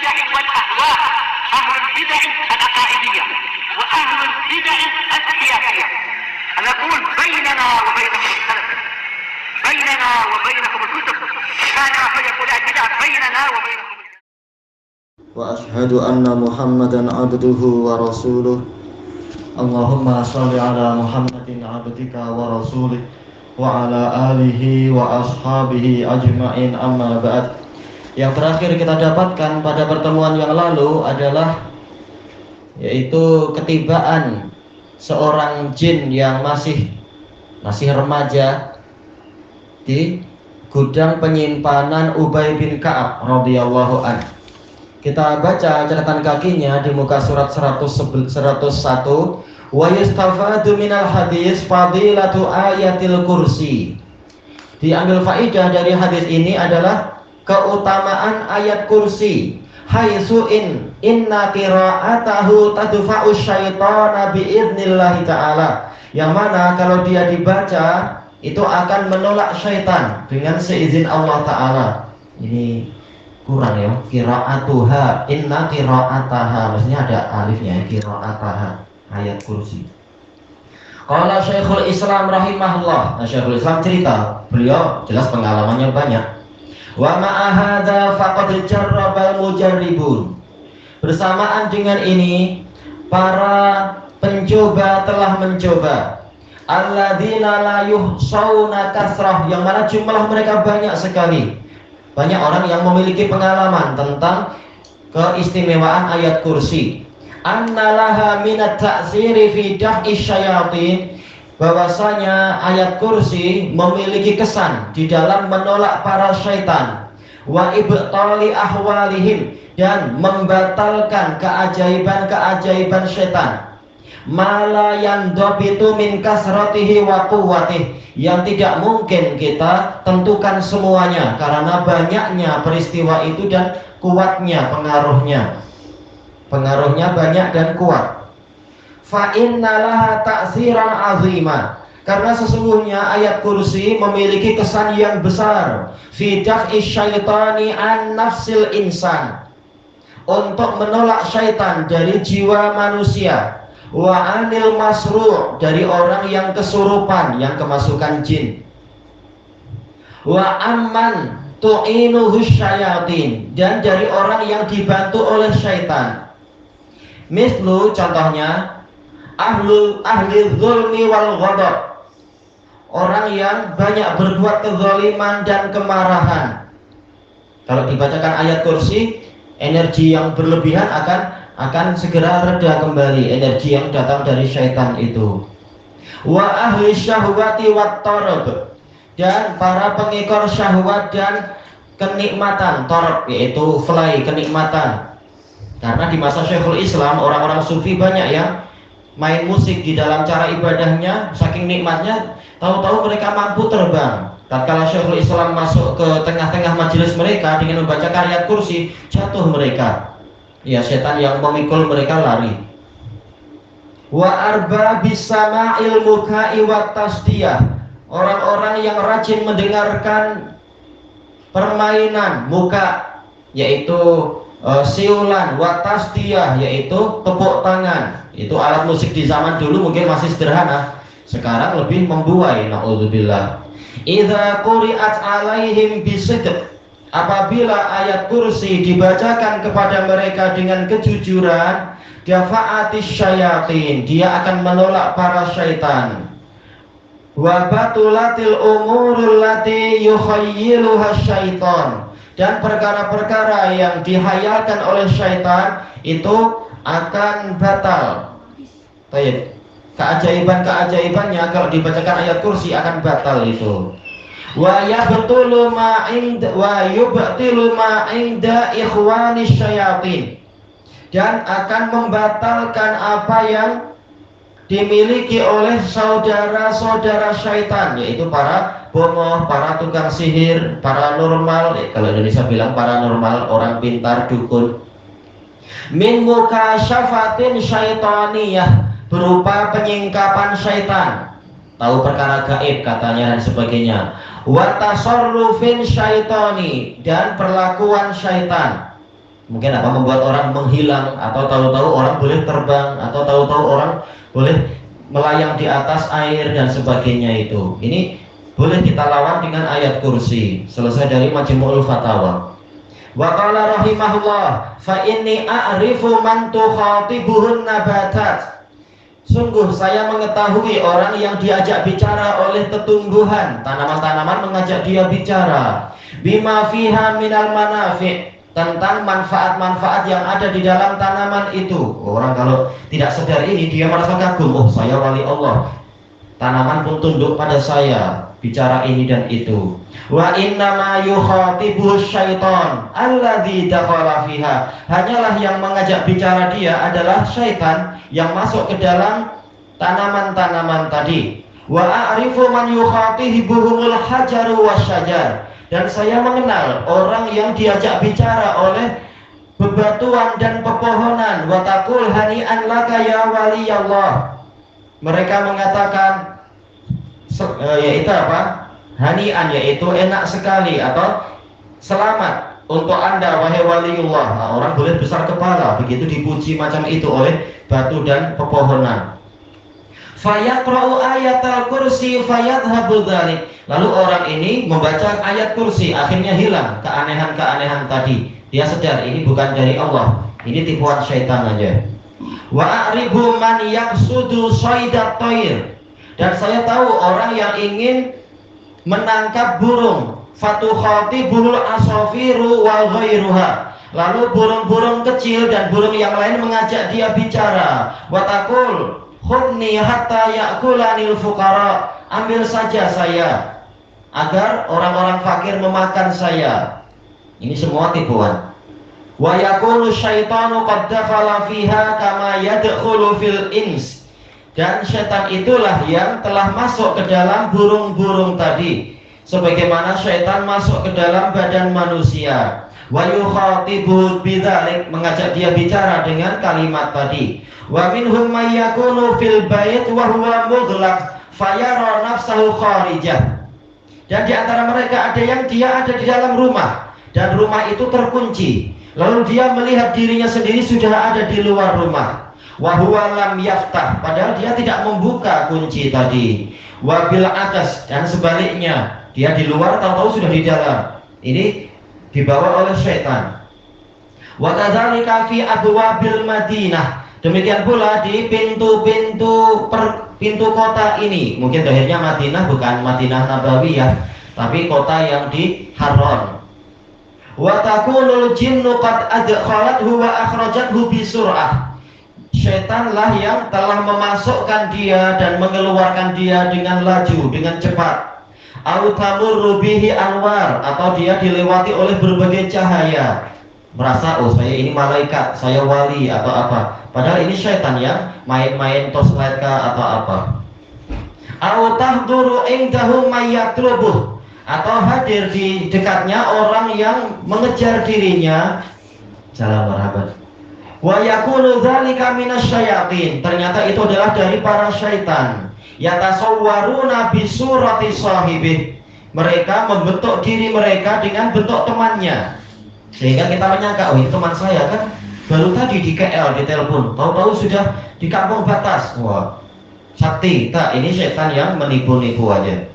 البدع والأهواء، أهل البدع العقائدية وأهل البدع السياسية. نقول بيننا وبينكم السلف، بيننا وبينكم الكتب، كان فيقول البدع بيننا وبينكم. وأشهد أن محمدا عبده ورسوله. اللهم صل على محمد عبدك ورسوله وعلى آله وأصحابه أجمعين, amma ba'd. Yang terakhir kita dapatkan pada pertemuan yang lalu adalah yaitu ketibaan seorang jin yang masih remaja di gudang penyimpanan Ubay bin Ka'ab radhiyallahu anhu. Kita baca catatan kakinya di muka surat 101. Wa yustafadu minal hadis fadilatu ayatil kursi. Diambil faidah dari hadis ini adalah keutamaan ayat kursi. Haitsu inna qira'atahu tadfa'u syaitana biidznillah ta'ala. Yang mana kalau dia dibaca itu akan menolak syaitan dengan seizin Allah Ta'ala. Ini kurang ya, qira'atuha, inna qira'ataha, maksudnya ada alifnya, qira'ataha, ayat kursi. Qala Syekhul Islam rahimahullah. Nah, Syekhul Islam cerita, beliau jelas pengalamannya banyak. Wa ma'a hadza faqad jarrabal mujarribun. Bersamaan dengan ini para pencoba telah mencoba. Alladzina la yuhsauna kasrah, yang mana jumlah mereka banyak sekali. Banyak orang yang memiliki pengalaman tentang keistimewaan ayat kursi. Annalaha minat ta'siri fi daf'i syayatin, bahwasanya ayat kursi memiliki kesan di dalam menolak para syaitan, wa ibtali ahwalihim, dan membatalkan keajaiban-keajaiban syaitan. Mala yandabitu min kasratihi wa quwwatihi, yang tidak mungkin kita tentukan semuanya karena banyaknya peristiwa itu dan kuatnya pengaruhnya banyak dan kuat. Fa innalaha ta'siran azima, karena sesungguhnya ayat kursi memiliki kesan yang besar fi daf'i syaitani an nafsil insan, untuk menolak syaitan dari jiwa manusia, wa anil masru', dari orang yang kesurupan, yang kemasukan jin, wa amman tu'inuhu syayatin, dan dari orang yang dibantu oleh syaitan. Mislu, contohnya, ahli zulmi wal ghadab, orang yang banyak berbuat kezaliman dan kemarahan. Kalau dibacakan ayat kursi, energi yang berlebihan akan segera reda kembali, energi yang datang dari syaitan itu. Wa ahli syahwati wat tarab, dan para pengekor syahwat dan kenikmatan. Tarab yaitu fly, kenikmatan. Karena di masa Syekhul Islam orang-orang sufi banyak yang main musik di dalam cara ibadahnya, saking nikmatnya tahu-tahu mereka mampu terbang. Tatkala Syekhul Islam masuk ke tengah-tengah majelis mereka dengan membacakan ayat kursi, jatuh mereka. Ya, setan yang memikul mereka lari. Wa arba bisama'il muka'i wat tasdiyah, orang-orang yang rajin mendengarkan permainan muka, yaitu siulan, wa tasdiyah, yaitu tepuk tangan. Itu alat musik di zaman dulu mungkin masih sederhana, sekarang lebih membuai, na'udzubillah. Idza quri'at alaihim bisidq, apabila ayat kursi dibacakan kepada mereka dengan kejujuran, dafa'atis syayatin, dia akan menolak para syaitan. Wa batulatil umurul lati yukhayyiluha syaitan, dan perkara-perkara yang dihayalkan oleh syaitan itu akan batal. Baik, keajaiban-keajaibannya kalau dibacakan ayat kursi akan batal itu. Wa yabtulu ma inda wa yubtilu ma inda ikhwani syayatin, dan akan membatalkan apa yang dimiliki oleh saudara-saudara syaitan, yaitu para bomoh, para tukang sihir, paranormal, kalau Indonesia bilang paranormal, orang pintar, dukun. Min mukasyafatin syaitaniyah, berupa penyingkapan syaitan, tahu perkara gaib katanya dan sebagainya. Wa tasarrufin syaitani, dan perlakuan syaitan. Mungkin apa membuat orang menghilang, atau tahu-tahu orang boleh terbang, atau tahu-tahu orang boleh melayang di atas air dan sebagainya itu. Ini boleh kita lawan dengan ayat kursi. Selesai dari Majmu'ul Fatawa. Wa qala rahimahullah, fa inni a'rifu man tukhatibuhun nabatat. Sungguh saya mengetahui orang yang diajak bicara oleh tetumbuhan, tanaman-tanaman mengajak dia bicara. Bima fiha minal manafi', tentang manfaat-manfaat yang ada di dalam tanaman itu. Orang kalau tidak sadar ini, dia merasa kagum, oh saya wali Allah, tanaman pun tunduk pada saya, bicara ini dan itu. Wa innama yukhatibu syaitan alladzi dakhala fiha, hanyalah yang mengajak bicara dia adalah syaitan yang masuk ke dalam tanaman-tanaman tadi. Wa a'rifu man yukhatibuhumul hajaru wasyajar, dan saya mengenal orang yang diajak bicara oleh bebatuan dan pepohonan. Wa taqul hani'an laka ya waliyallah, mereka mengatakan yaitu apa? Hani'an, yaitu enak sekali atau selamat untuk Anda wahai waliullah. Nah, orang boleh besar kepala begitu dipuji macam itu oleh batu dan pepohonan. Fayaqra'u ayatal kursi fayadhhabu dzalik, lalu orang ini membaca ayat kursi, akhirnya hilang keanehan-keanehan tadi. Dia sadar ini bukan dari Allah, ini tipuan syaitan aja. Wa a'ribu man yaqsudu shaidat thair, dan saya tahu orang yang ingin menangkap burung. Fatukhatibul asafiru wa ghairuha, lalu burung-burung kecil dan burung yang lain mengajak dia bicara. Wa taqul khudni hatta ya'kulanil fuqara, ambil saja saya agar orang-orang fakir memakan saya. Ini semua tipuan. Wa yaqulu syaitanu qad dakhala fiha kama yadkhulu fil ins, dan setan itulah yang telah masuk ke dalam burung-burung tadi, sebagaimana syaitan masuk ke dalam badan manusia. Wa yukhatibu bidzalik, mengajak dia bicara dengan kalimat tadi. Wa minhum may yakunu fil bait wa huwa mughlaq fayara nafsahu kharijah, dan di antara mereka ada yang dia ada di dalam rumah dan rumah itu terkunci, lalu dia melihat dirinya sendiri sudah ada di luar rumah. Wa huwa lam yaftah, padahal dia tidak membuka kunci tadi. Wa bil atas, dan sebaliknya, dia di luar tahu-tahu sudah di dalam. Ini dibawa oleh syaitan. Wa kadzalika fi abwabil Madinah, demikian pula di pintu kota ini. Mungkin akhirnya Madinah bukan Madinah Nabawiyah, tapi kota yang di Haron. Wa takunul jinnu qad adkhalathu wa akhrajathu bi sur'ah, syaitanlah yang telah memasukkan dia dan mengeluarkan dia dengan laju, dengan cepat. Au tamurru bihi anwar, atau dia dilewati oleh berbagai cahaya. Merasa oh saya ini malaikat, saya wali atau apa, padahal ini syaitan yang main-main tosletka atau apa. Au tahduru indahu mayyatlubuh, atau hadir di dekatnya orang yang mengejar dirinya. Jalan marhaban. Wa yakunu dzalika minasyayatin, ternyata itu adalah dari para syaitan. Yatasawwaruna bi surati sahibih, mereka membentuk diri mereka dengan bentuk temannya, sehingga kita menyangka oh ini teman saya kan baru tadi di KL di telepon, tahu-tahu sudah di kampung batas. Wah, sakti. Tak, ini syaitan yang menipu-nipu aja.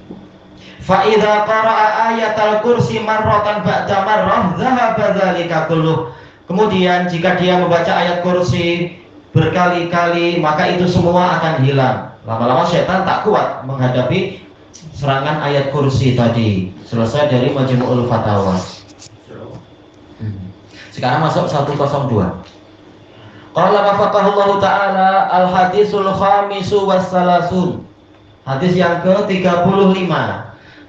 Fa idza qara'a ayatal kursi marratan ba'da marrah dzahaba dzalika kulluh, kemudian jika dia membaca ayat kursi berkali-kali, maka itu semua akan hilang. Lama-lama syaitan tak kuat menghadapi serangan ayat kursi tadi. Selesai dari Majmu'ul Fatawa. Sekarang masuk 102. Qala wafaqahullahu ta'ala al-hadisul khamisu wassalasun, hadis yang ke-35.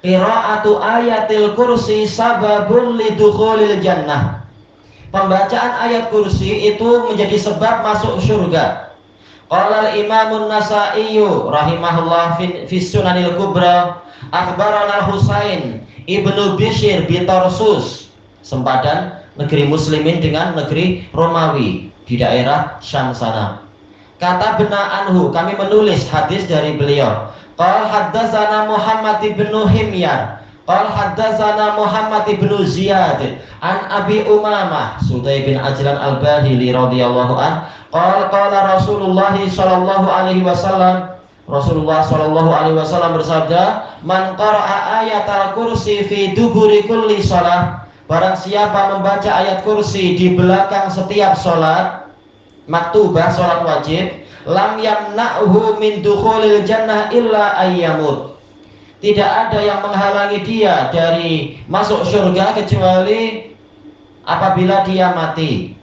Qira'atu ayatil kursi sababun lidukhulil jannah, pembacaan ayat kursi itu menjadi sebab masuk surga. Qala al-Imamun Nasa'i rahimahullah fi Sunanil Kubra, akhbarana Husain ibnu Bishr bi Tarsus, sempadan negeri muslimin dengan negeri Romawi di daerah Syam sana. Kata bena anhu, kami menulis hadis dari beliau. Qala haddatsana Muhammad ibnu Himyar, Qala haddatsana Muhammad bin Ziyad an Abi Umamah Sudai bin Ajlan Al-Bahili radhiyallahu an qala Rasulullah sallallahu alaihi wasallam Rasulullah sallallahu alaihi wasallam bersabda, "Man qara'a ayatal kursi fi duburi kulli shalah." Barang siapa membaca ayat kursi di belakang setiap salat maktubah, salat wajib, lam yamna'hu min dukhulil jannah illa ayyamut. Tidak ada yang menghalangi dia dari masuk surga kecuali apabila dia mati.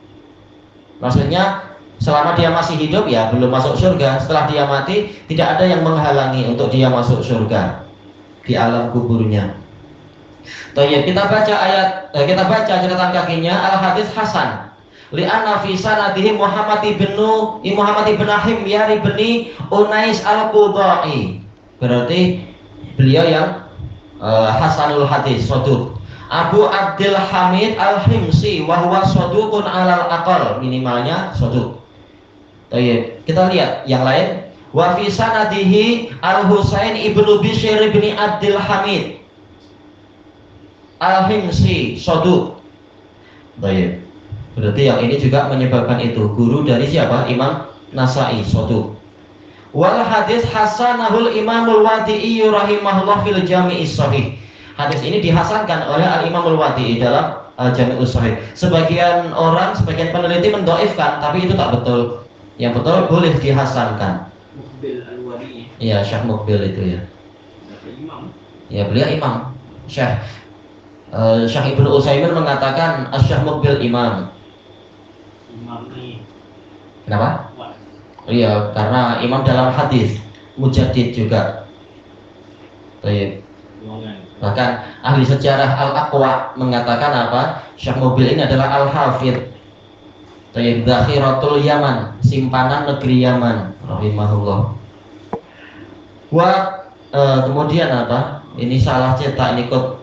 Maksudnya selama dia masih hidup ya belum masuk surga. Setelah dia mati tidak ada yang menghalangi untuk dia masuk surga di alam kuburnya. Toyib, kita baca catatan kakinya al-hadis hasan. Li'anna fi sanadihi Muhammad ibn Himyar ibn Unais al-Qudai. Berarti beliau yang hasanul hadis, saduq. Abu Abdul Hamid al-Himsi wa huwa saduqun alal aqal, minimalnya saduq. Baik, kita lihat yang lain. Wa fi sanadihi al-Husain ibnu Bishr ibn Abdul Hamid al-Himsi saduq. Baik. Berarti yang ini juga menyebabkan itu. Guru dari siapa? Imam Nasai, saduq. Wal hadis hasanahul Imamul Wadi'i rahimahullah fil Jami'is Shahih. Hadis ini dihasankan oleh Al-Imamul Wadi'i dalam Jami'us Shahih. Sebagian peneliti mendoifkan, tapi itu tak betul. Yang betul boleh dihasankan. Muqbil Al-Wadi'i. Iya, Syekh Muqbil itu ya. Imam. Ya, beliau imam. Syekh Ibnu Utsaimin mengatakan Syekh Muqbil imam. Imam ini. Kenapa? Iya, karena imam dalam hadis, mujaddid juga. Baik. Bahkan ahli sejarah Al-Aqwa mengatakan apa? Syekh Muqbil ini adalah Al-Hafidh. Baik, Dakhiratul Yaman, simpanan negeri Yaman, rahimahullah. Kemudian apa? Ini salah cetak ini kod.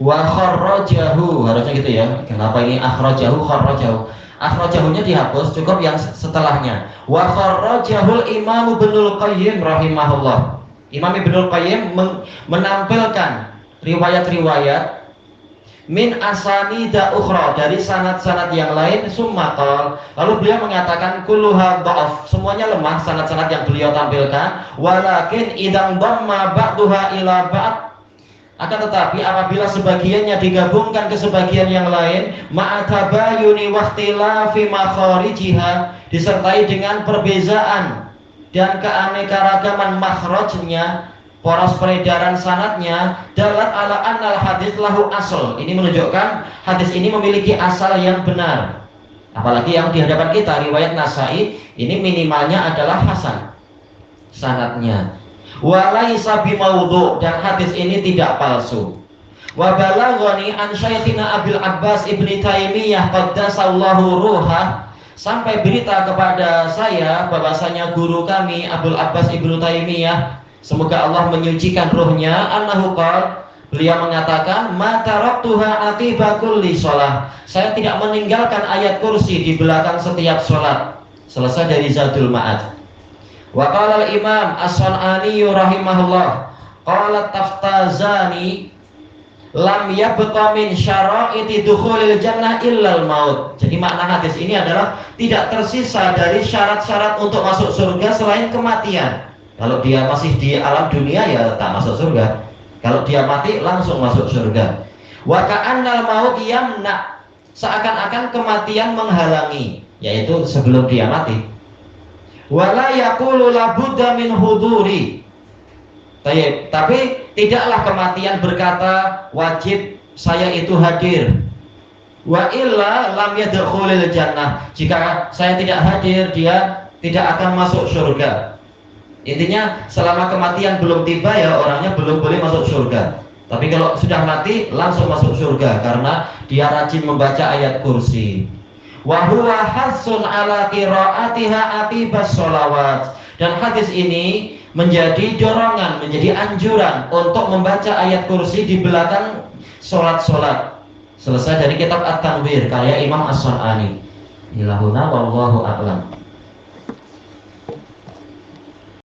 Wa kharrajahu, harusnya gitu ya. Kenapa ini akhrajahu kharrajahu? Akhrajahunya dihapus, cukup yang setelahnya. Wa kharrajahul Imam Ibnul Qayyim rahimahullah. Imam Ibnul Qayyim menampilkan riwayat-riwayat min asanida ukhra, dari sanad-sanad yang lain, summa qala, lalu beliau mengatakan kulluha dha'af, semuanya lemah sanad-sanad yang beliau tampilkan, walakin idzan dhamma ba'daha ila ba'd, akan tetapi apabila sebagiannya digabungkan ke sebagian yang lain, ma'atabayuni waqtilafi makharijiha, disertai dengan perbezaan dan keanekaragaman makhrajnya, poros peredaran sanadnya, dalat ala annal hadis lahu asal. Ini menunjukkan hadis ini memiliki asal yang benar. Apalagi yang di hadapan kita riwayat Nasai ini minimalnya adalah hasan sanadnya. Wa laisa bimaudhu, dan hadis ini tidak palsu. Wa balaghani an Syaikhina Abil Abbas Ibnu Taimiyah qaddasallahu ruhah, sampai berita kepada saya bahwasanya guru kami Abul Abbas Ibnu Taimiyah, semoga Allah menyucikan ruhnya, annahu qala, beliau mengatakan, ma taraktuha aqiba kulli shalah, saya tidak meninggalkan ayat kursi di belakang setiap salat. Selesai dari Zadul Ma'ad. Wa qala al-Imam As-Sun'ani rahimahullah, qala Taftazani lam yabqa min syara'iti dukhulil jannah illal maut. Jadi makna hadis ini adalah tidak tersisa dari syarat-syarat untuk masuk surga selain kematian. Kalau dia masih di alam dunia ya tak masuk surga. Kalau dia mati langsung masuk surga. Wa ka'annal maut yamna, seakan-akan kematian menghalangi, yaitu sebelum dia mati. Wala yaqulu labudda min huduri. Tapi tidaklah kematian berkata wajib saya itu hadir. Wa illa lam yadkhulil jannah, jika saya tidak hadir dia tidak akan masuk surga. Intinya selama kematian belum tiba ya orangnya belum boleh masuk surga. Tapi kalau sudah mati langsung masuk surga karena dia rajin membaca ayat kursi. Wa huwa hasun ala qiraatiha aqibas sholawat, dan hadis ini menjadi dorongan, menjadi anjuran untuk membaca ayat kursi di belakang sholat-sholat. Selesai dari kitab At-Tanwir karya Imam As-Sun'ani. Ilahuna wallahu a'lam.